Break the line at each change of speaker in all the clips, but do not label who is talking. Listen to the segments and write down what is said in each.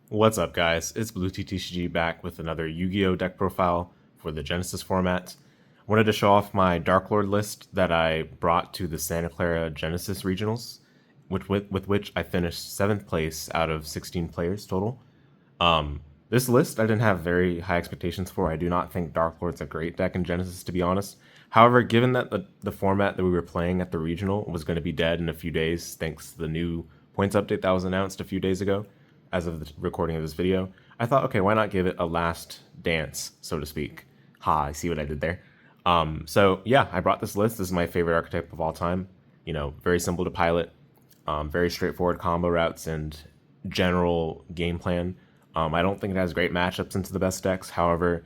What's up, guys? It's bluetea-TCG back with another Yu-Gi-Oh deck profile for the Genesys format. I wanted to show off my Darklord list that I brought to the Santa Clara Genesys Regionals, with which I finished 7th place out of 16 players total. This list I didn't have very high expectations for. I do not think Darklord's a great deck in Genesys, to be honest. However, given that the format that we were playing at the regional was going to be dead in a few days thanks to the new points update that was announced a few days ago, as of the recording of this video, I thought, okay, why not give it a last dance, so to speak. I see what I did there. So yeah, I brought this list. This is my favorite archetype of all time. You know, very simple to pilot, very straightforward combo routes and general game plan. I don't think it has great matchups into the best decks. However,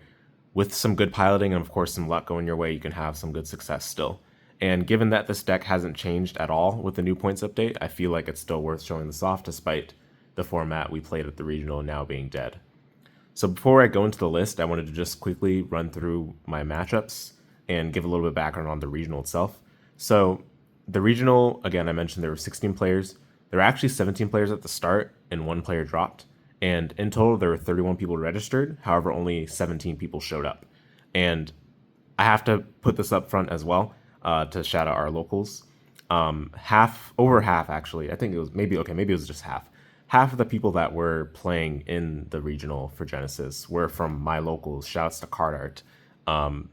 with some good piloting and of course some luck going your way, you can have some good success still. And given that this deck hasn't changed at all with the new points update, I feel like it's still worth showing this off despite the format we played at the regional now being dead. So before I go into the list, I wanted to just quickly run through my matchups and give a little bit of background on the regional itself. So the regional, again, I mentioned there were 16 players. There were actually 17 players at the start and 1 player dropped. And in total, there were 31 people registered. However, only 17 people showed up. And I have to put this up front as well to shout out our locals. Over half actually, I think it was maybe it was just half of the people that were playing in the regional for Genesys were from my locals. Shouts to Card Art.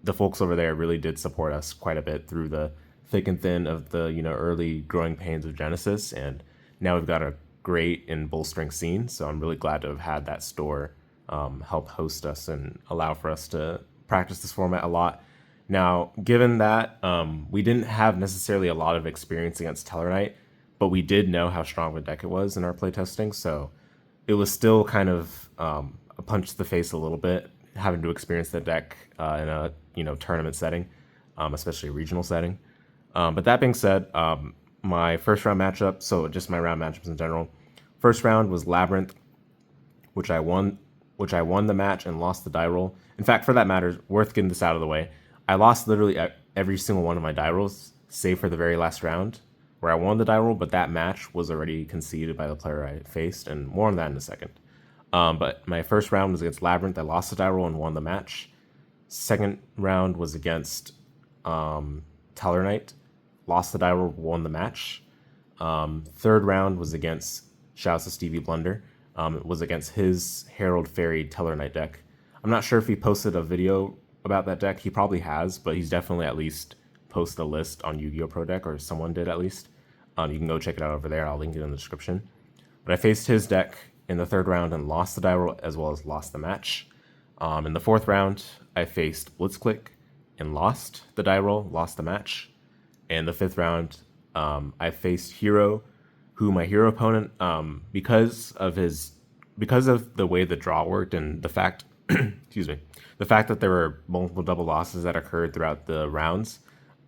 The folks over there really did support us quite a bit through the thick and thin of the early growing pains of Genesys, and now we've got a great and bolstering scene. So I'm really glad to have had that store help host us and allow for us to practice this format a lot. Now, given that we didn't have necessarily a lot of experience against Tellar, but we did know how strong of a deck it was in our playtesting, so it was still kind of a punch to the face a little bit, having to experience the deck in a tournament setting, especially a regional setting. But that being said, my first round matchup, so just my round matchups in general. First round was Labrynth, which I won the match and lost the die roll. In fact, for that matter, worth getting this out of the way, I lost literally every single one of my die rolls, save for the very last round, where I won the die roll, but that match was already conceded by the player I faced, and more on that in a second. But my first round was against Labrynth. I lost the die roll and won the match. Second round was against Tellar, lost the die roll, won the match. Third round was against, shouts to Stevie Blunder, it was against his Herald Fairy Tellar deck. I'm not sure if he posted a video about that deck. He probably has, but he's definitely at least posted a list on Yu-Gi-Oh! Pro Deck, or someone did at least. You can go check it out over there. I'll link it in the description. But I faced his deck in the third round and lost the die roll as well as lost the match. In the fourth round, I faced Blitzclique and lost the die roll, lost the match. In the fifth round, I faced Hero, who my Hero opponent, because of the way the draw worked and the fact, the fact that there were multiple double losses that occurred throughout the rounds,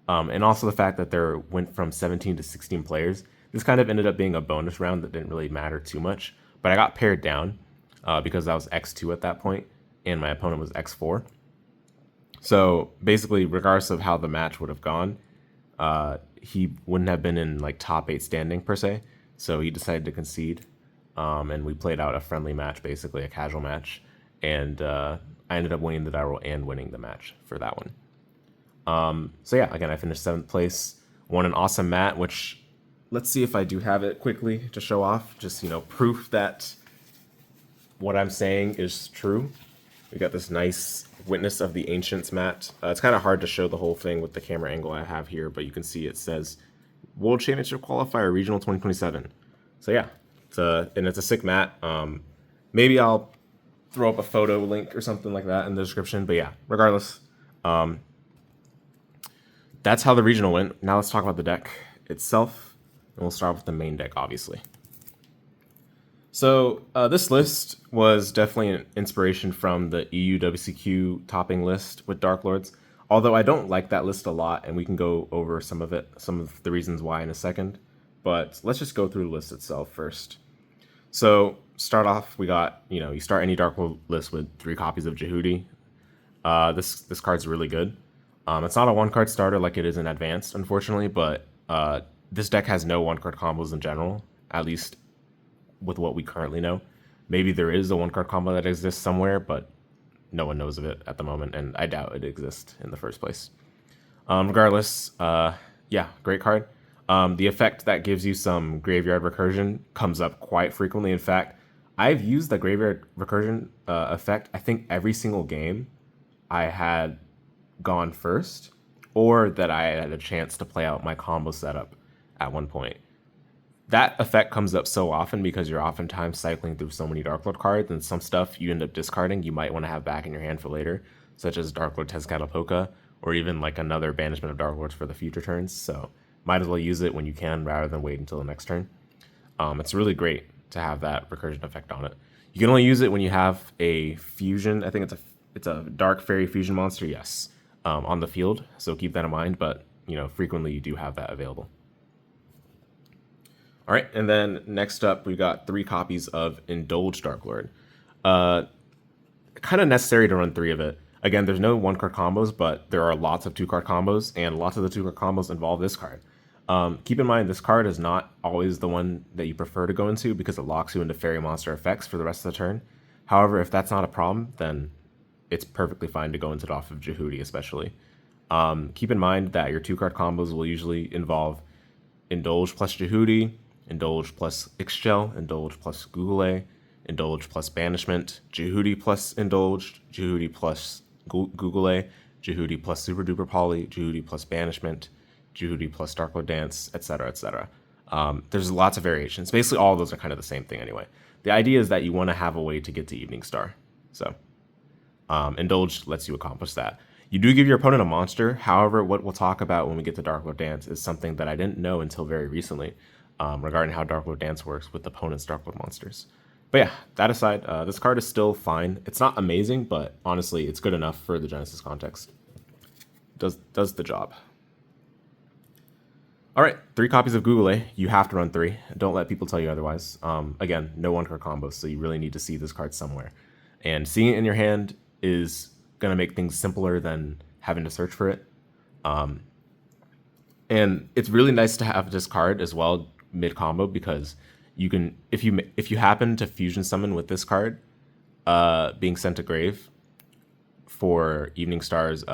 and also the fact that there went from 17 to 16 players. This kind of ended up being a bonus round that didn't really matter too much, but I got paired down because I was X2 at that point, and my opponent was X4. So basically, regardless of how the match would have gone, he wouldn't have been in like top 8 standing per se. So he decided to concede, and we played out a friendly match, basically a casual match, and I ended up winning the die roll and winning the match for that one. So yeah, again, I finished 7th place, won an awesome mat, which, let's see if I do have it quickly to show off. Just, proof that what I'm saying is true. We got this nice Witness of the Ancients mat. It's kind of hard to show the whole thing with the camera angle I have here, but you can see it says World Championship Qualifier Regional 2027. So yeah, it's a sick mat. Maybe I'll throw up a photo link or something like that in the description, but yeah, regardless, that's how the regional went. Now let's talk about the deck itself, and we'll start with the main deck, obviously. So this list was definitely an inspiration from the EU WCQ topping list with Darklords, although I don't like that list a lot, and we can go over some of the reasons why in a second. But let's just go through the list itself first. So start off, we got, you start any Darklord list with 3 copies of Jehudi. This card's really good. It's not a 1-card starter like it is in Advanced, unfortunately, but this deck has no 1-card combos in general, at least with what we currently know. Maybe there is a 1-card combo that exists somewhere, but no one knows of it at the moment, and I doubt it exists in the first place. Regardless, yeah, great card. The effect that gives you some graveyard recursion comes up quite frequently. In fact, I've used the graveyard recursion effect, I think, every single game I had gone first, or that I had a chance to play out my combo setup at one point. That effect comes up so often because you're oftentimes cycling through so many Darklord cards, and some stuff you end up discarding you might want to have back in your hand for later, such as Darklord Tezcatlipoca, or even like another banishment of Darklords for the future turns. So might as well use it when you can rather than wait until the next turn. It's really great to have that recursion effect on it. You can only use it when you have a fusion. I think it's a dark fairy fusion monster, yes, on the field. So keep that in mind. But frequently you do have that available. All right, and then next up, we got 3 copies of Indulge Darklord. Kind of necessary to run 3 of it. Again, there's no 1-card combos, but there are lots of 2-card combos, and lots of the 2-card combos involve this card. Keep in mind, this card is not always the one that you prefer to go into because it locks you into fairy monster effects for the rest of the turn. However, if that's not a problem, then it's perfectly fine to go into it off of Jehudi especially. Keep in mind that your 2-card combos will usually involve Indulge plus Jehudi, Indulge plus Ixchel, Indulge plus Google, Indulge plus Banishment, Jehudi plus Indulge, Jehudi plus Google, Jehudi plus Super Duper Poly, Jehudi plus Banishment, Jehudi plus Darklord Dance, etc., etc. There's lots of variations. Basically, all of those are kind of the same thing anyway. The idea is that you want to have a way to get to Evening Star. So, Indulge lets you accomplish that. You do give your opponent a monster. However, what we'll talk about when we get to Darklord Dance is something that I didn't know until very recently, regarding how Darklord Dance works with opponents' Darklord monsters. But yeah, that aside, this card is still fine. It's not amazing, but honestly, it's good enough for the Genesys context. Does the job. All right, 3 copies of Google. You have to run 3. Don't let people tell you otherwise. Again, no 1-card combos, so you really need to see this card somewhere. And seeing it in your hand is going to make things simpler than having to search for it. And it's really nice to have this card as well mid-combo because you can, if you happen to fusion summon with this card being sent to grave for Evening Star's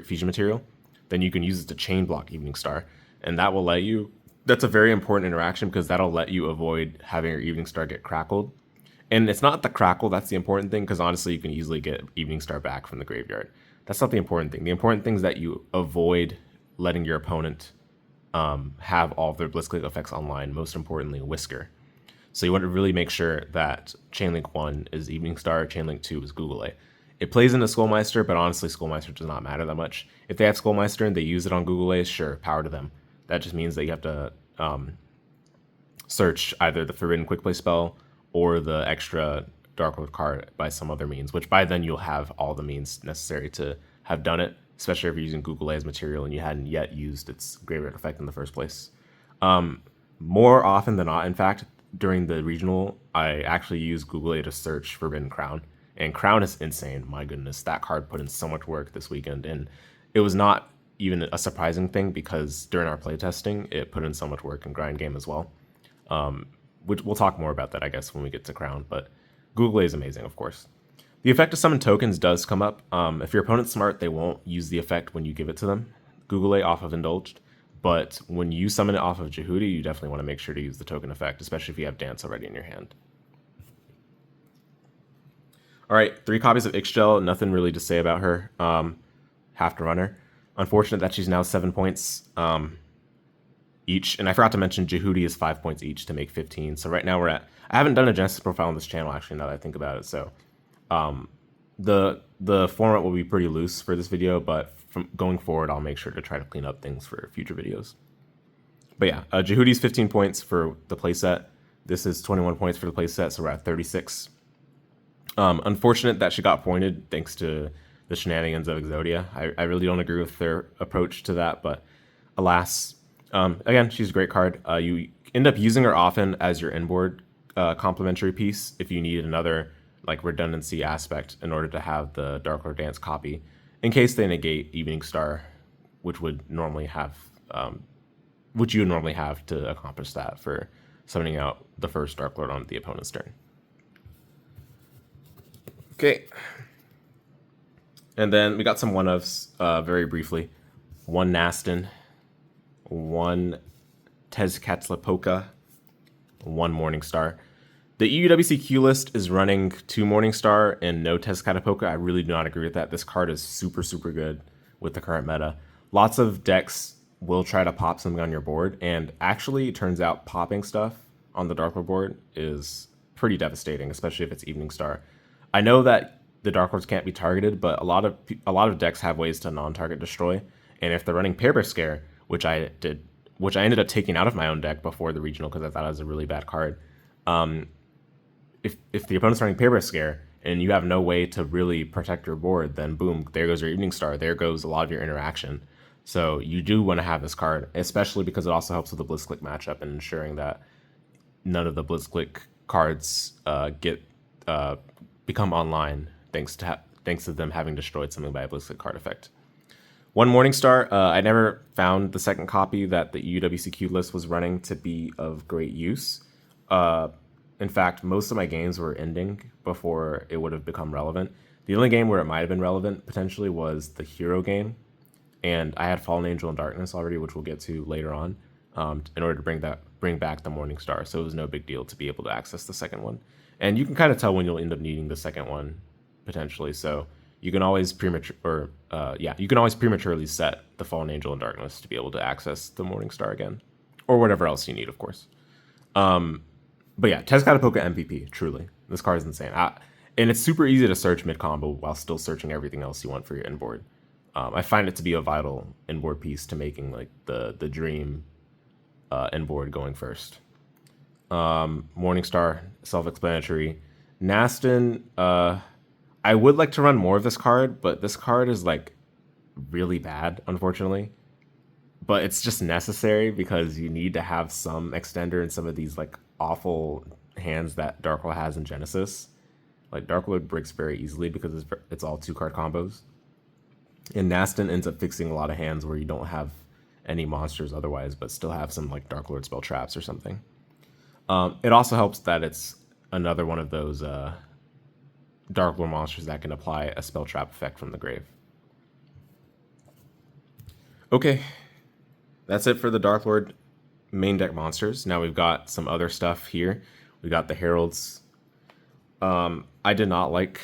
fusion material, then you can use it to chain block Evening Star. And that will let you, that's a very important interaction because that'll let you avoid having your Evening Star get crackled. And it's not the crackle that's the important thing because honestly you can easily get Evening Star back from the graveyard. That's not the important thing. The important thing is that you avoid letting your opponent have all of their Blitzclique effects online, most importantly Whisker. So you want to really make sure that Chainlink 1 is Evening Star, Chainlink 2 is Google. It plays into Skullmeister, but honestly Skullmeister does not matter that much. If they have Skullmeister and they use it on Google, sure, power to them. That just means that you have to search either the Forbidden Quick Play spell or the extra Darklord card by some other means, which by then you'll have all the means necessary to have done it, especially if you're using Google as material and you hadn't yet used its graveyard effect in the first place. More often than not, in fact, during the regional, I actually use Google to search Forbidden Crown. And Crown is insane. My goodness, that card put in so much work this weekend. And it was not even a surprising thing because during our playtesting, it put in so much work in grind game as well. Which we'll talk more about that, I guess, when we get to Crown. But Google is amazing, of course. The effect to summon tokens does come up. If your opponent's smart, they won't use the effect when you give it to them. Google off of Indulged. But when you summon it off of Jehudi, you definitely want to make sure to use the token effect, especially if you have Dance already in your hand. All right, 3 copies of Ixchel. Nothing really to say about her. Have to run her. Unfortunate that she's now 7 points each. And I forgot to mention Jehudi is 5 points each to make 15. So right now we're at... I haven't done a Genesys profile on this channel, actually, now that I think about it. So the format will be pretty loose for this video, but from going forward, I'll make sure to try to clean up things for future videos. But yeah, Jehudi's 15 points for the playset. This is 21 points for the playset, so we're at 36. Unfortunate that she got pointed thanks to the shenanigans of Exodia. I really don't agree with their approach to that, but alas. Again, she's a great card. You end up using her often as your inboard complementary piece if you need another like redundancy aspect in order to have the Darklord Dance copy in case they negate Evening Star, which would normally have, which you would normally have to accomplish that for summoning out the first Darklord on the opponent's turn. Okay. And then we got some one-ofs very briefly. One Nastin, one Tezcatlipoca, one Morningstar. The EUWC Q list is running 2 Morningstar and no Tezcatlipoca. I really do not agree with that. This card is super, super good with the current meta. Lots of decks will try to pop something on your board, and actually it turns out popping stuff on the Darklord board is pretty devastating, especially if it's Evening Star. I know that the Darklords can't be targeted, but a lot of decks have ways to non-target destroy, and if they're running Pair Scare, which I ended up taking out of my own deck before the regional because I thought it was a really bad card. If the opponent's running Pair Scare and you have no way to really protect your board, then boom, there goes your Evening Star. There goes a lot of your interaction. So you do want to have this card, especially because it also helps with the Blitzclique matchup and ensuring that none of the Blitzclique cards become online thanks to them having destroyed something by a Blitzclique card effect. One Morningstar, I never found the second copy that the UWCQ list was running to be of great use. In fact, most of my games were ending before it would have become relevant. The only game where it might have been relevant potentially was the Hero game, and I had Fallen Angel and Darkness already, which we'll get to later on, in order to bring back the Morningstar. So it was no big deal to be able to access the second one. And you can kind of tell when you'll end up needing the second one potentially. So you can always prematurely set the Fallen Angel and Darkness to be able to access the Morningstar again, or whatever else you need, of course. But yeah, Tezcatlipoca MVP, truly. This card is insane. And it's super easy to search mid-combo while still searching everything else you want for your inboard. I find it to be a vital inboard piece to making like the dream inboard going first. Morningstar, self-explanatory. Nastin, I would like to run more of this card, but this card is like really bad, unfortunately. But it's just necessary because you need to have some extender in some of these like awful hands that Darklord has in Genesys. Like Darklord breaks very easily because it's all 2-card combos. And Nastin ends up fixing a lot of hands where you don't have any monsters otherwise, but still have some like Darklord spell traps or something. It also helps that it's another one of those Darklord monsters that can apply a spell trap effect from the grave. Okay, that's it for the Darklord main deck monsters. Now we've got some other stuff here. We got the Heralds. I did not like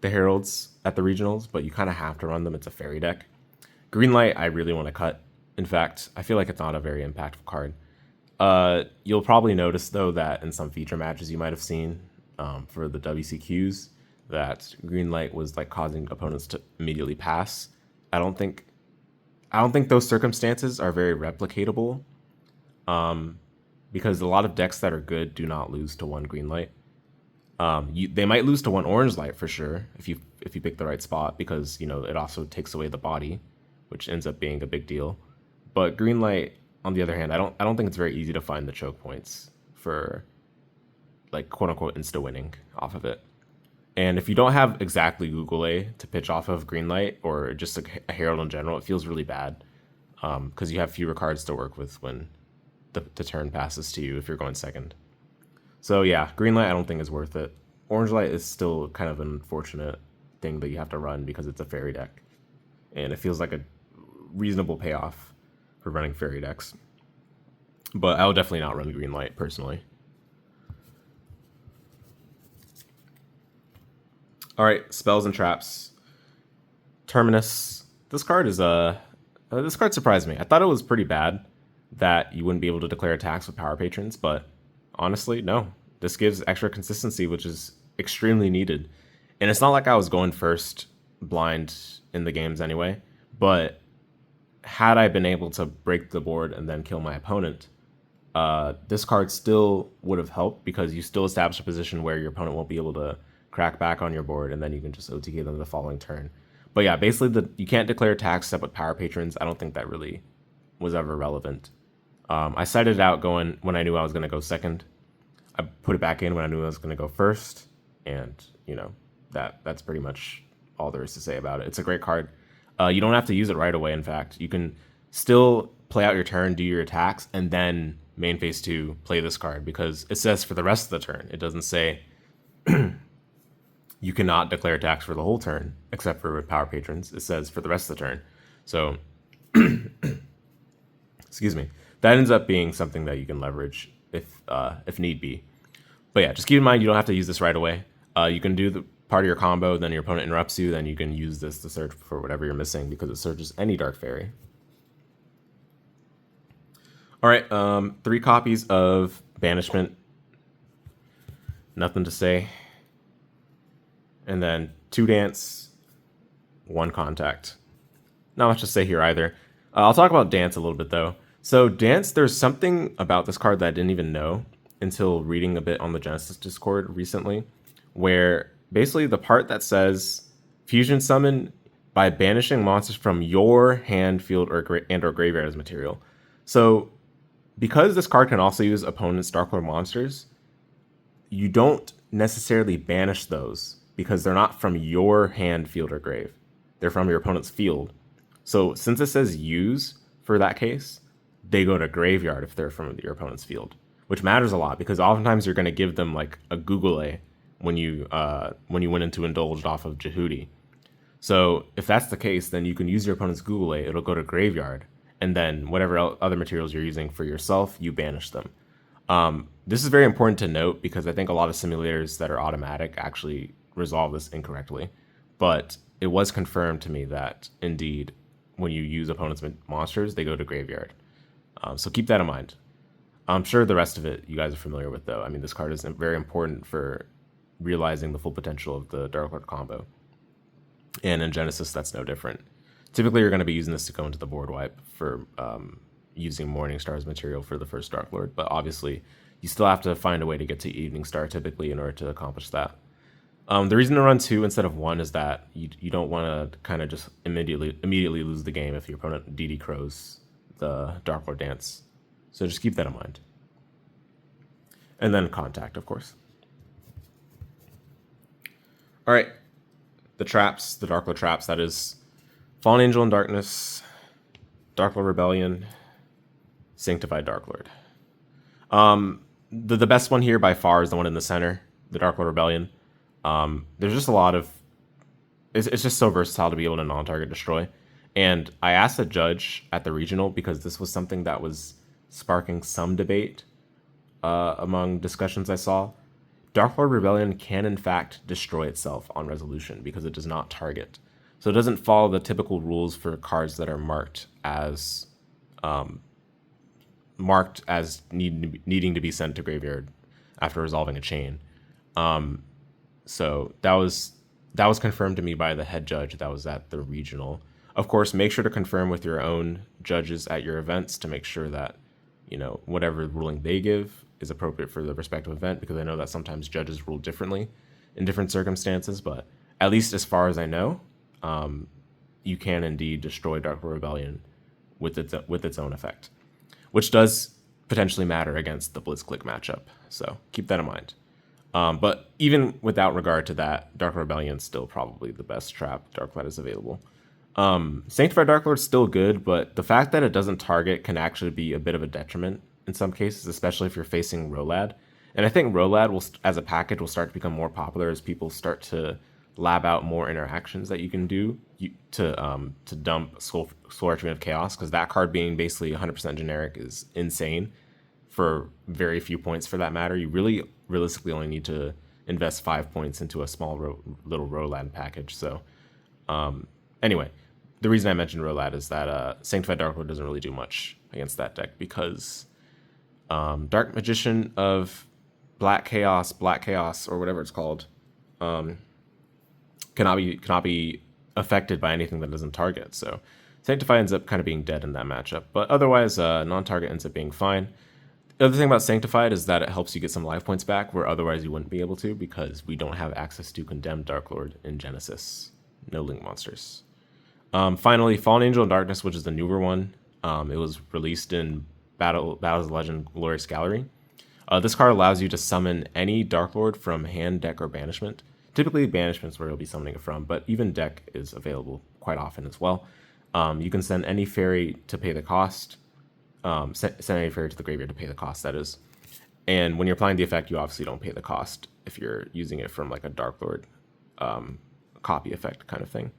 the Heralds at the regionals, but you kind of have to run them. It's a fairy deck. Greenlight, I really want to cut. In fact, I feel like it's not a very impactful card. You'll probably notice, though, that in some feature matches you might have seen for the WCQs, that Greenlight was like causing opponents to immediately pass. I don't think those circumstances are very replicatable, because a lot of decks that are good do not lose to one Greenlight. They might lose to one Orange Light for sure if you pick the right spot, because it also takes away the body, which ends up being a big deal. But Greenlight, on the other hand, I don't think it's very easy to find the choke points for like quote unquote insta winning off of it. And if you don't have exactly Google A to pitch off of Greenlight or just a Herald in general, it feels really bad because you have fewer cards to work with when the turn passes to you if you're going second. So yeah, Greenlight I don't think is worth it. Orange Light is still kind of an unfortunate thing that you have to run because it's a fairy deck. And it feels like a reasonable payoff for running fairy decks. But I would definitely not run Greenlight personally. All right, spells and traps. Terminus. This card surprised me. I thought it was pretty bad that you wouldn't be able to declare attacks with power patrons, but honestly, no. This gives extra consistency, which is extremely needed. And it's not like I was going first blind in the games anyway, but had I been able to break the board and then kill my opponent, this card still would have helped because you still establish a position where your opponent won't be able to crack back on your board, and then you can just OTK them the following turn. But yeah, basically you can't declare attacks except with power patrons. I don't think that really was ever relevant. I cited it out going when I knew I was going to go second. I put it back in when I knew I was going to go first, and that's pretty much all there is to say about it. It's a great card. You don't have to use it right away. In fact, you can still play out your turn, do your attacks, and then main phase 2 play this card because it says for the rest of the turn. It doesn't say you cannot declare attacks for the whole turn, except for with Power Patrons. It says for the rest of the turn. So, excuse me, that ends up being something that you can leverage if need be. But yeah, just keep in mind you don't have to use this right away. You can do the part of your combo, then your opponent interrupts you, then you can use this to search for whatever you're missing because it searches any Dark Fairy. All right, 3 copies of Banishment. Nothing to say. And then 2 Dance, 1 Contact. Not much to say here either. I'll talk about Dance a little bit though. So Dance, there's something about this card that I didn't even know until reading a bit on the Genesys Discord recently, where basically the part that says Fusion Summon by banishing monsters from your hand, field, or graveyard as material. So because this card can also use opponent's Darklord monsters, you don't necessarily banish those because they're not from your hand, field, or grave. They're from your opponent's field. So since it says use for that case, they go to graveyard if they're from your opponent's field, which matters a lot because oftentimes you're going to give them like a Google when you went into Indulged off of Jehudi. So if that's the case, then you can use your opponent's Google it'll go to graveyard, and then whatever other materials you're using for yourself, you banish them. This is very important to note because I think a lot of simulators that are automatic actually resolve this incorrectly. But it was confirmed to me that indeed, when you use opponent's monsters, they go to graveyard. So keep that in mind. I'm sure the rest of it you guys are familiar with, though. I mean, this card is very important for realizing the full potential of the Darklord combo. And in Genesys, that's no different. Typically, you're going to be using this to go into the board wipe for using Morningstar's material for the first Darklord, but obviously, you still have to find a way to get to Evening Star typically in order to accomplish that. The reason to run 2 instead of 1 is that you don't want to kind of just immediately lose the game if your opponent DD Crows the Darklord Dance. So just keep that in mind. And then Contact, of course. All right, the traps, the Darklord traps, that is Fallen Angel in Darkness, Darklord Rebellion, Sanctified Darklord. The best one here by far is the one in the center, the Darklord Rebellion. There's just a lot of... It's just so versatile to be able to non-target destroy. And I asked a judge at the regional because this was something that was sparking some debate among discussions I saw. Darklord Rebellion can in fact destroy itself on resolution because it does not target. So it doesn't follow the typical rules for cards that are marked as needing to be sent to graveyard after resolving a chain. So that was confirmed to me by the head judge that was at the regional. Of course, make sure to confirm with your own judges at your events to make sure that, you know, whatever ruling they give is appropriate for the respective event, because I know that sometimes judges rule differently in different circumstances, but at least as far as I know, you can indeed destroy Darklord Rebellion with its own effect, which does potentially matter against the Blitzclique matchup. So keep that in mind. But even without regard to that, Darklord Rebellion is still probably the best trap Darklight is available. Sanctified Darklord is still good, but the fact that it doesn't target can actually be a bit of a detriment in some cases, especially if you're facing Rolad. And I think Rolad will, as a package, will start to become more popular as people start to lab out more interactions that you can do to dump Soul Archway of Chaos, because that card being basically 100% generic is insane for very few points for that matter. You really realistically only need to invest 5 points into a small little Rolad package. So anyway, the reason I mentioned Rolad is that Sanctified Darklord doesn't really do much against that deck because Dark Magician of Black Chaos, or whatever it's called, cannot be affected by anything that doesn't target. So Sanctify ends up kind of being dead in that matchup, but otherwise non-target ends up being fine. The other thing about Sanctified is that it helps you get some life points back where otherwise you wouldn't be able to, because we don't have access to Condemned Darklord in Genesys. No link monsters. Finally, Fallen Angel in Darkness, which is the newer one. It was released in Battles of Legend Glorious Gallery. This card allows you to summon any Darklord from hand, deck, or banishment. Typically, banishment is where you'll be summoning it from, but even deck is available quite often as well. You can send any fairy to pay the cost. Send any fairy to the graveyard to pay the cost, that is. And when you're applying the effect, you obviously don't pay the cost if you're using it from like a Darklord copy effect kind of thing.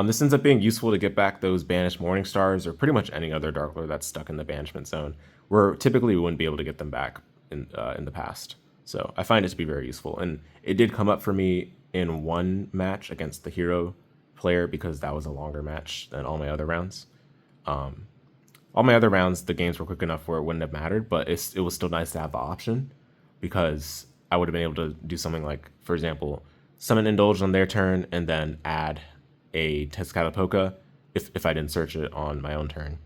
This ends up being useful to get back those banished Morning Stars or pretty much any other Darklord that's stuck in the banishment zone, where typically we wouldn't be able to get them back in the past. So I find it to be very useful, and it did come up for me in one match against the hero player because that was a longer match than all my other rounds. All my other rounds, the games were quick enough where it wouldn't have mattered, but it was still nice to have the option because I would have been able to do something like, for example, summon Indulge on their turn and then add a Tezcatlipoca if I didn't search it on my own turn.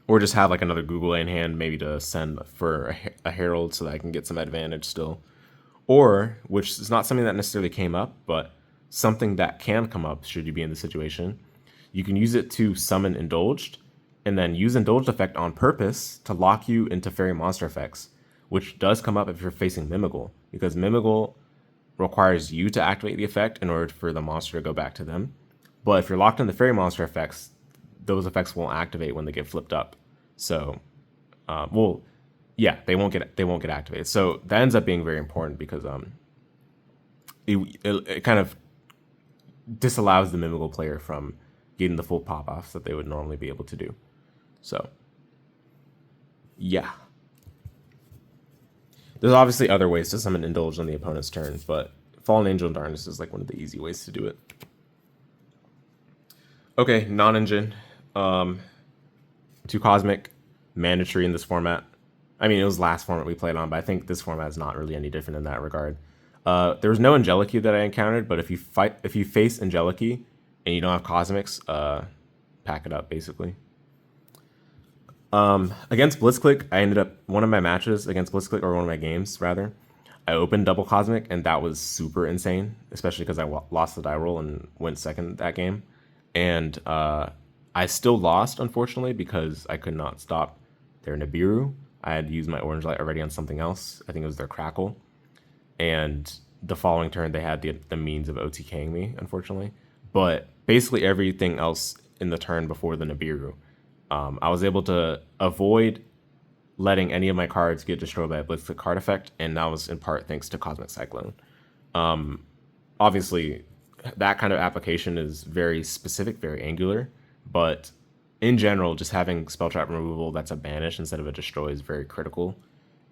Or just have like another Google in hand, maybe to send for a Herald so that I can get some advantage still. Or, which is not something that necessarily came up, but something that can come up should you be in the situation, you can use it to summon Indulged, and then use Indulged effect on purpose to lock you into fairy monster effects, which does come up if you're facing Mimigal, because Mimigal requires you to activate the effect in order for the monster to go back to them. But if you're locked in the fairy monster effects, those effects won't activate when they get flipped up. So, they won't get activated. So that ends up being very important because it kind of disallows the Mimigal player from getting the full pop-offs that they would normally be able to do. So, yeah. There's obviously other ways to summon Indulge on the opponent's turn, but Fallen Angel and Darkness is like one of the easy ways to do it. Okay, non-engine. 2 Cosmic, mandatory in this format. I mean, it was last format we played on, but I think this format is not really any different in that regard. There was no Angelici that I encountered, but if you face Angelici and you don't have Cosmics, pack it up, basically. Against Blitzclique, I ended up, one of my matches against Blitzclique, or one of my games, rather, I opened double Cosmic, and that was super insane, especially because I lost the die roll and went second that game. And I still lost, unfortunately, because I could not stop their Nibiru. I had used my Orange Light already on something else. I think it was their Crackle. And the following turn, they had the means of OTKing me, unfortunately. But basically everything else in the turn before the Nibiru, I was able to avoid letting any of my cards get destroyed by a Blitzclique card effect, and that was in part thanks to Cosmic Cyclone. Obviously, that kind of application is very specific, very angular, but in general, just having spell trap removal that's a banish instead of a destroy is very critical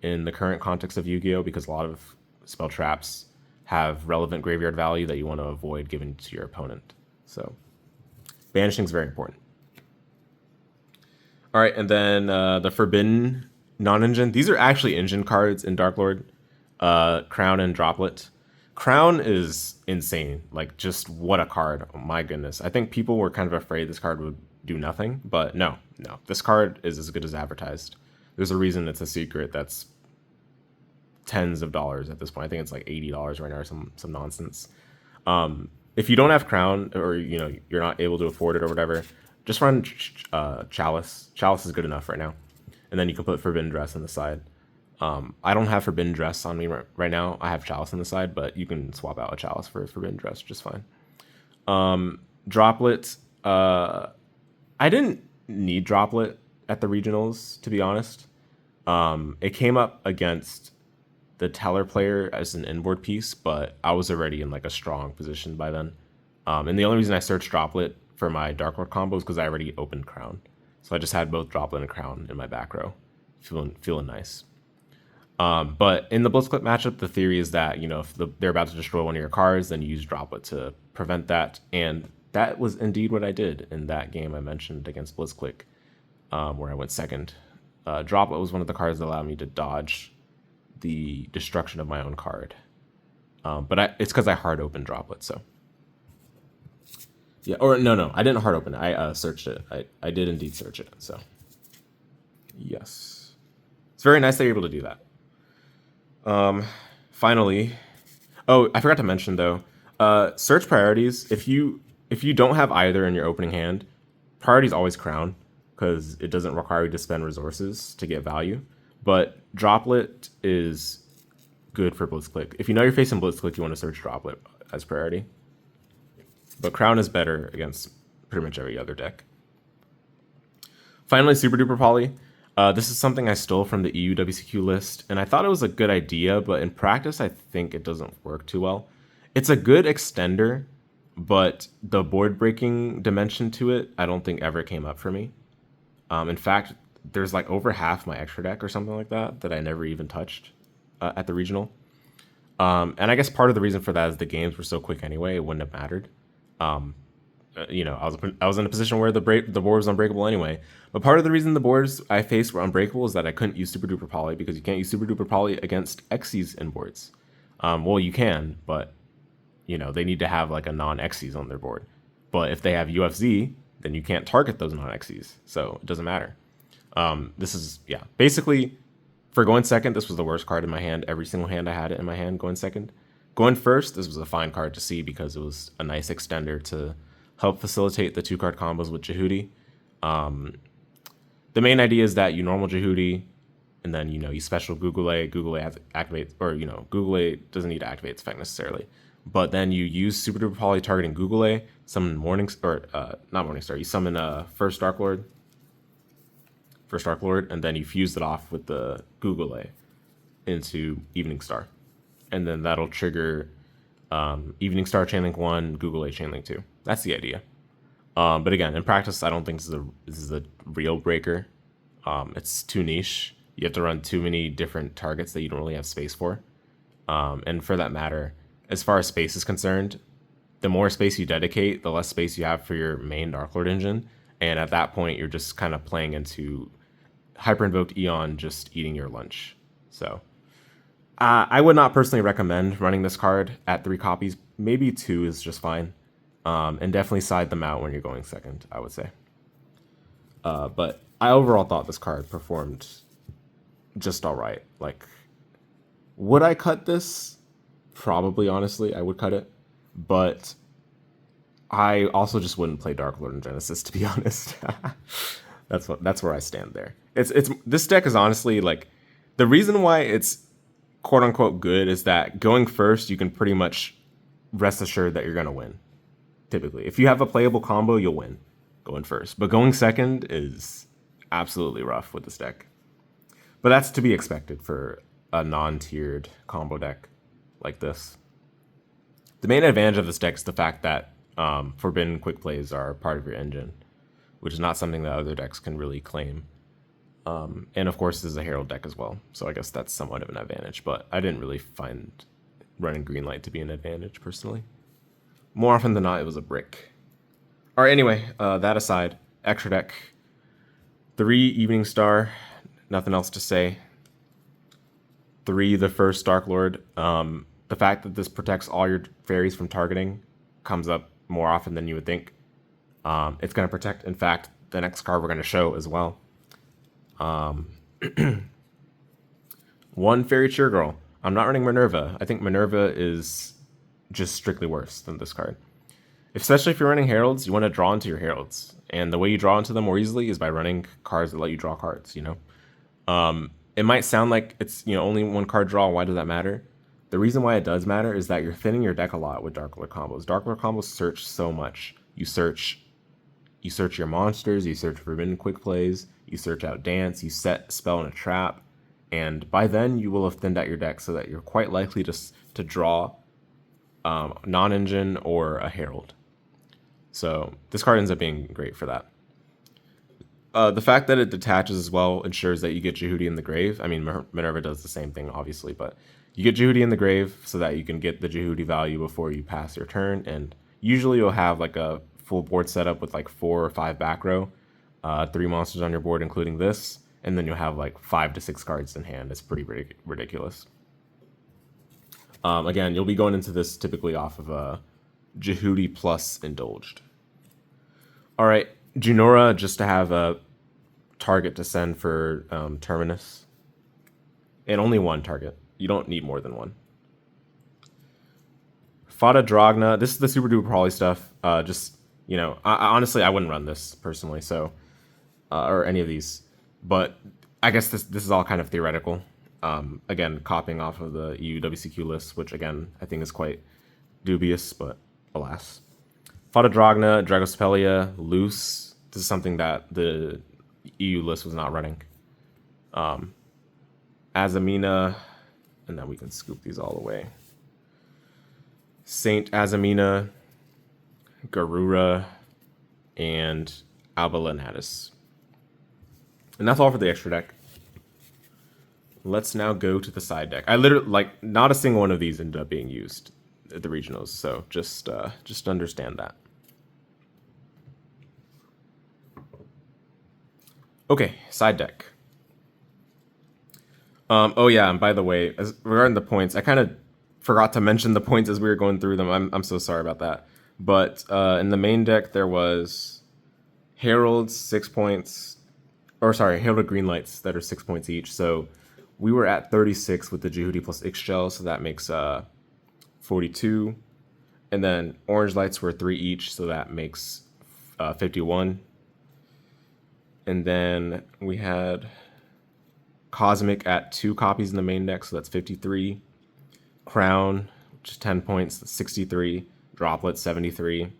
in the current context of Yu-Gi-Oh! Because a lot of spell traps have relevant graveyard value that you want to avoid giving to your opponent. So banishing is very important. All right, and then the Forbidden non-engine. These are actually engine cards in Darklord. Crown and Droplet. Crown is insane. Like, just what a card. Oh, my goodness. I think people were kind of afraid this card would do nothing, but no. This card is as good as advertised. There's a reason it's a secret that's tens of dollars at this point. I think it's like $80 right now or some nonsense. If you don't have Crown, or you're not able to afford it or whatever, just run Chalice. Chalice is good enough right now. And then you can put Forbidden Dress on the side. I don't have Forbidden Dress on me right now. I have Chalice on the side, but you can swap out a Chalice for Forbidden Dress just fine. Droplet. I didn't need Droplet at the regionals, to be honest. It came up against the Tellar player as an inboard piece, but I was already in like a strong position by then. And the only reason I searched Droplet for my Darklord combo is because I already opened Crown. So I just had both Droplet and Crown in my back row. Feeling nice. But in the Blitzclique matchup, the theory is that, if they're about to destroy one of your cards, then you use Droplet to prevent that. And that was indeed what I did in that game I mentioned against Blitzclique, where I went second. Droplet was one of the cards that allowed me to dodge the destruction of my own card. But it's because I hard opened Droplet, so. Yeah, or no, I didn't hard open it. I searched it. I did indeed search it, so. Yes. It's very nice that you're able to do that. Finally, I forgot to mention though, search priorities. If you don't have either in your opening hand, priority is always Crown, because it doesn't require you to spend resources to get value. But Droplet is good for Blitzclique. If you know you're facing Blitzclique, you want to search Droplet as priority. But Crown is better against pretty much every other deck. Finally, Super Duper Poly. This is something I stole from the EU WCQ list, and I thought it was a good idea, but in practice, I think it doesn't work too well. It's a good extender, but the board breaking dimension to it, I don't think ever came up for me. In fact, there's like over half my extra deck or something like that I never even touched at the regional. And I guess part of the reason for that is the games were so quick anyway; it wouldn't have mattered. I was in a position where the board was unbreakable anyway. But part of the reason the boards I faced were unbreakable is that I couldn't use Super Duper Poly, because you can't use Super Duper Poly against Xyz in boards. Well, you can, but they need to have like a non-Xyz on their board. But if they have UFZ, then you can't target those non-Xyz, so it doesn't matter. This is basically for going second. This was the worst card in my hand. Every single hand I had it in my hand going second. Going first, this was a fine card to see because it was a nice extender to help facilitate the 2-card combos with Jehudi. The main idea is that you normal Jehudi, and then you special Google A. Google A activates, or Google A doesn't need to activate its effect necessarily. But then you use Super Duper Poly targeting Google A, summon not Morningstar. You summon first Darklord, and then you fuse it off with the Google A into Evening Star, and then that'll trigger Evening Star Chainlink 1, Google A Chainlink 2. That's the idea. But again, in practice, I don't think this is a real breaker. It's too niche. You have to run too many different targets that you don't really have space for. And for that matter, as far as space is concerned, the more space you dedicate, the less space you have for your main Darklord engine. And at that point, you're just kind of playing into Hyper-Invoked Eon just eating your lunch. So I would not personally recommend running this card at 3 copies. Maybe 2 is just fine. And definitely side them out when you're going second, I would say. But I overall thought this card performed just all right. Like, would I cut this? Probably, honestly, I would cut it. But I also just wouldn't play Darklord in Genesys, to be honest. That's where I stand there. It's this deck is honestly like, the reason why it's quote unquote good is that going first, you can pretty much rest assured that you're gonna win. Typically, if you have a playable combo, you'll win going first. But going second is absolutely rough with this deck. But that's to be expected for a non-tiered combo deck like this. The main advantage of this deck is the fact that forbidden quick plays are part of your engine, which is not something that other decks can really claim. And of course, this is a Herald deck as well, so I guess that's somewhat of an advantage, but I didn't really find running Greenlight to be an advantage, personally. More often than not, it was a brick. Alright, anyway, that aside, extra deck. 3 Evening Star, nothing else to say. 3 the first Darklord. The fact that this protects all your fairies from targeting comes up more often than you would think. It's going to protect, in fact, the next card we're going to show as well. 1 Fairy Cheer Girl. I'm not running Minerva. I think Minerva is just strictly worse than this card. Especially if you're running Heralds, you want to draw into your Heralds. And the way you draw into them more easily is by running cards that let you draw cards, It might sound like it's, only 1 card draw. Why does that matter? The reason why it does matter is that you're thinning your deck a lot with Darklord combos. Darklord combos search so much. You search your monsters, you search forbidden quick plays, you search out dance, you set spell in a trap, and by then you will have thinned out your deck so that you're quite likely to draw non-engine or a Herald. So this card ends up being great for that. The fact that it detaches as well ensures that you get Jehudi in the grave. I mean, Minerva does the same thing, obviously, but you get Jehudi in the grave so that you can get the Jehudi value before you pass your turn, and usually you'll have like a full board setup with like 4 or 5 back row, 3 monsters on your board, including this, and then you'll have like 5 to 6 cards in hand. It's pretty ridiculous. Again, you'll be going into this typically off of a Jehudi plus Indulged. All right, Junora, just to have a target to send for Terminus, and only 1 target. You don't need more than 1. Fada Dragna, this is the Super Duper Poly stuff. Honestly, I wouldn't run this personally, so or any of these, but I guess this is all kind of theoretical. Again, copying off of the EU WCQ list, which again I think is quite dubious, but alas. Fada Dragna, Dragospelia, Loose. This is something that the EU list was not running. Azamina, and then we can scoop these all away. Saint Azamina, Garura, and Albalanatus. And that's all for the extra deck. Let's now go to the side deck. I literally, like, not a single one of these ended up being used at the regionals, so just understand that. Okay, side deck. Oh yeah, and by the way, as regarding the points, I kind of forgot to mention the points as we were going through them. I'm so sorry about that. But in the main deck, there was Heralds, 6 points, or sorry, Herald Greenlights that are 6 points each. So we were at 36 with the Jehudi plus Ixchel, so that makes 42. And then Orange Lights were 3 each, so that makes 51. And then we had Cosmic at 2 copies in the main deck, so that's 53. Crown, which is 10 points, that's 63. Droplet, 73.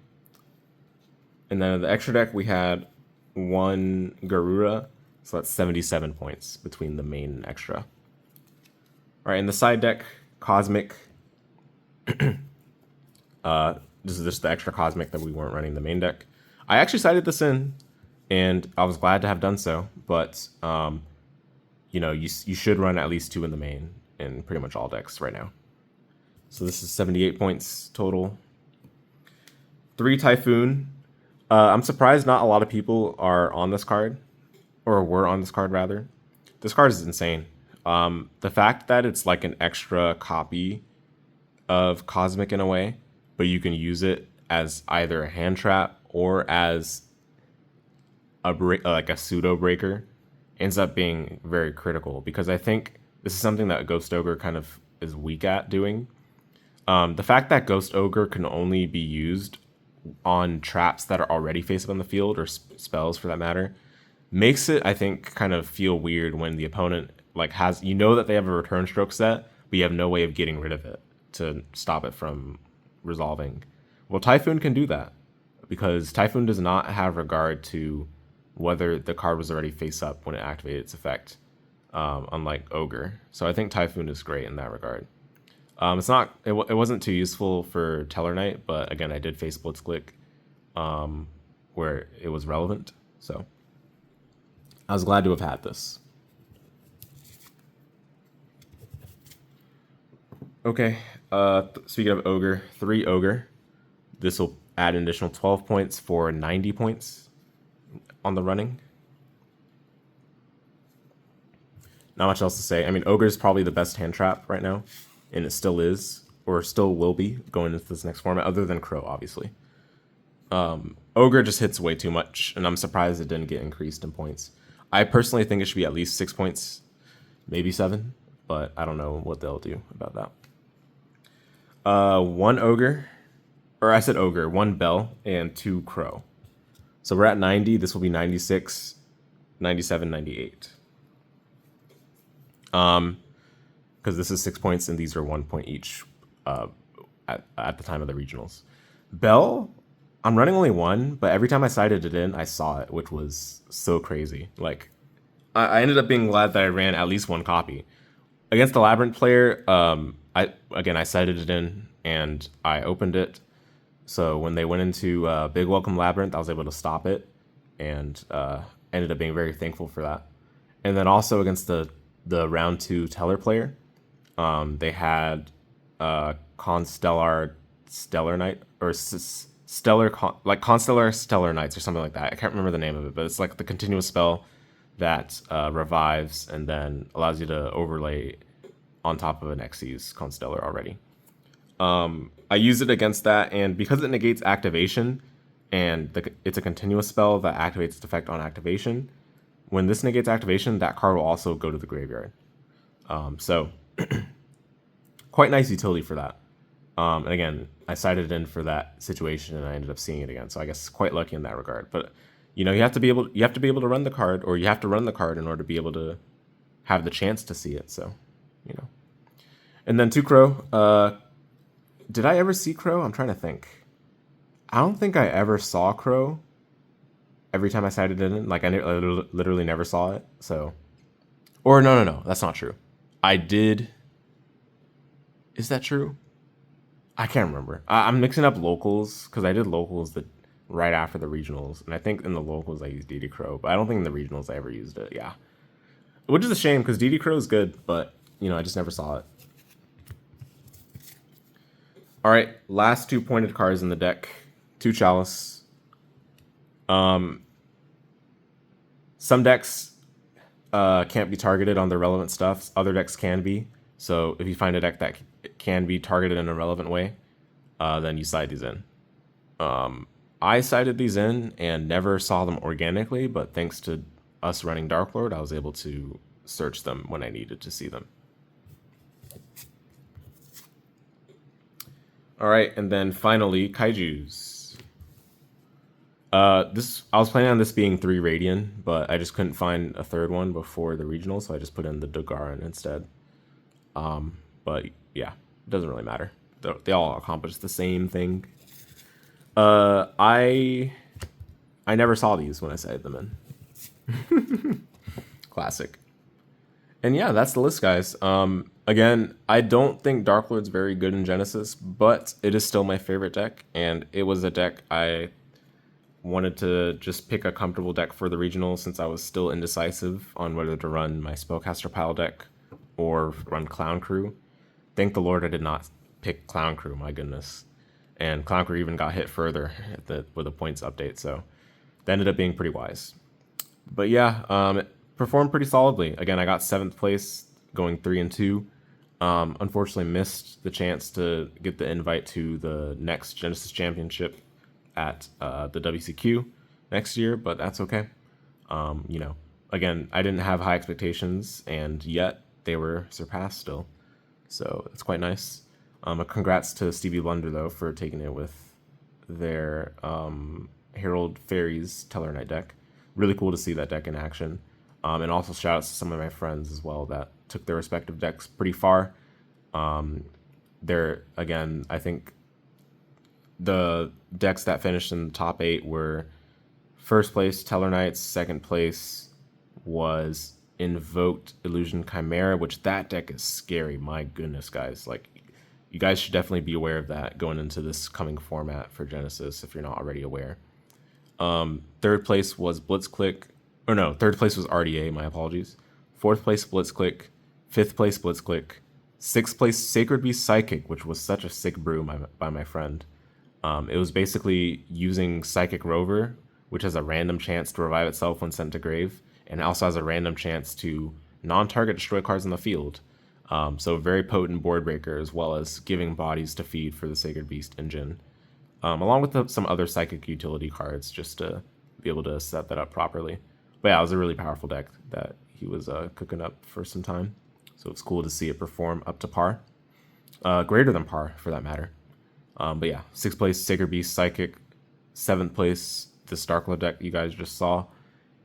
And then in the extra deck, we had 1 Garura, so that's 77 points between the main and extra. All right, in the side deck, Cosmic. This is just the extra Cosmic that we weren't running in the main deck. I actually sided this in, and I was glad to have done so, but you know, you should run at least 2 in the main in pretty much all decks right now. So this is 78 points total. 3 Typhoon. I'm surprised not a lot of people are on this card, or were on this card rather. This card is insane. The fact that it's like an extra copy of Cosmic in a way, but you can use it as either a hand trap or as like a pseudo breaker, ends up being very critical, because I think this is something that Ghost Ogre kind of is weak at doing. The fact that Ghost Ogre can only be used on traps that are already face up on the field, or spells for that matter, makes it, I think, kind of feel weird when the opponent like has, you know, that they have a return stroke set, but you have no way of getting rid of it to stop it from resolving. Well, Typhoon can do that, because Typhoon does not have regard to whether the card was already face up when it activated its effect, unlike Ogre. So I think Typhoon is great in that regard. It wasn't too useful for Tellar Knight, but again, I did face Blitzclique where it was relevant. So I was glad to have had this. Okay, speaking of Ogre, 3 Ogre. This will add an additional 12 points for 90 points on the running. Not much else to say. I mean, Ogre is probably the best hand trap right now, and it still is, or still will be going into this next format, other than Crow, obviously. Ogre just hits way too much, and I'm surprised it didn't get increased in points. I personally think it should be at least 6 points, maybe 7, but I don't know what they'll do about that. 1 Ogre, or I said Ogre, 1 Bell, and 2 Crow. So we're at 90. This will be 96, 97, 98. Because this is 6 points and these are 1 point each at the time of the regionals. Bell, I'm running only 1, but every time I sided it in, I saw it, which was so crazy. Like, I ended up being glad that I ran at least 1 copy. Against the Labrynth player, I sided it in and I opened it. So when they went into Big Welcome Labrynth, I was able to stop it, and ended up being very thankful for that. And then also against the round 2 Tellar player, they had Constellar Stellar Knight, or Constellar Stellar Knights, or something like that. I can't remember the name of it, but it's like the continuous spell that revives and then allows you to overlay on top of an Xyz Constellar already. I use it against that, and because it negates activation, and it's a continuous spell that activates its effect on activation, when this negates activation, that card will also go to the graveyard. So quite nice utility for that. And again, I sided in for that situation, and I ended up seeing it again. So I guess quite lucky in that regard. But you know, you have to be able to run the card, or you have to run the card in order to be able to have the chance to see it. So, you know. And then 2 Crow. Did I ever see Crow? I'm trying to think. I don't think I ever saw Crow. Every time I sided it in, like I literally never saw it. So, or no, that's not true. I did. Is that true? I can't remember. I'm mixing up locals because I did locals right after the regionals, and I think in the locals I used DD Crow, but I don't think in the regionals I ever used it. Yeah, which is a shame because DD Crow is good, but you know I just never saw it. All right, last 2 pointed cards in the deck. 2 Chalice. Some decks can't be targeted on the relevant stuff. Other decks can be. So if you find a deck that can be targeted in a relevant way, then you side these in. I sided these in and never saw them organically, but thanks to us running Darklord, I was able to search them when I needed to see them. All right, and then finally, Kaijus. I was planning on this being 3 Radian, but I just couldn't find a third one before the regional, so I just put in the Dogaran instead. But yeah, it doesn't really matter. They all accomplish the same thing. I never saw these when I sided them in. Classic. And yeah, that's the list, guys. Again, I don't think Darklord's very good in Genesys, but it is still my favorite deck, and it was a deck I wanted to just pick a comfortable deck for the regional since I was still indecisive on whether to run my Spellcaster Pile deck or run Clown Crew. Thank the Lord I did not pick Clown Crew, my goodness. And Clown Crew even got hit further with a points update, so that ended up being pretty wise. But yeah, it performed pretty solidly. Again, I got 7th place, going 3-2. Unfortunately missed the chance to get the invite to the next Genesys Championship at the WCQ next year, but that's okay. You know, again, I didn't have high expectations, and yet they were surpassed still. So it's quite nice. Congrats to Stevie Blunder, though, for taking it with their Herald Fairies Tellar Knight deck. Really cool to see that deck in action. And also shout outs to some of my friends as well that took their respective decks pretty far. Again, I think the decks that finished in the top 8 were first place Tellar Knights, second place was Invoked Illusion Chimera, which that deck is scary. My goodness, guys. Like, you guys should definitely be aware of that going into this coming format for Genesys if you're not already aware. Third place was Blitzclique. Or no, third place was RDA, my apologies. Fourth place, Blitzclique. Fifth place, Blitzclique. Sixth place, Sacred Beast Psychic, which was such a sick brew by my friend. It was basically using Psychic Rover, which has a random chance to revive itself when sent to grave, and also has a random chance to non-target destroy cards in the field. So very potent board breaker, as well as giving bodies to feed for the Sacred Beast engine, along with some other Psychic utility cards, just to be able to set that up properly. But yeah, it was a really powerful deck that he was cooking up for some time. So it's cool to see it perform up to par. Greater than par, for that matter. But yeah, 6th place, Sacred Beast Psychic. 7th place, this Darklord deck you guys just saw.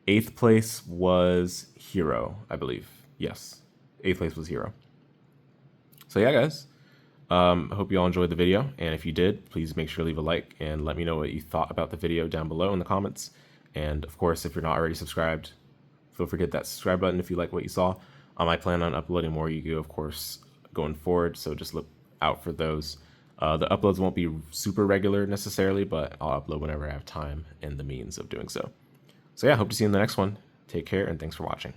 8th place was Hero, I believe. Yes, 8th place was Hero. So yeah, guys. I hope you all enjoyed the video. And if you did, please make sure to leave a like and let me know what you thought about the video down below in the comments. And of course, if you're not already subscribed, don't forget that subscribe button if you like what you saw. I plan on uploading more YGO, of course, going forward, so just look out for those. The uploads won't be super regular necessarily, but I'll upload whenever I have time and the means of doing so. So yeah, hope to see you in the next one. Take care, and thanks for watching.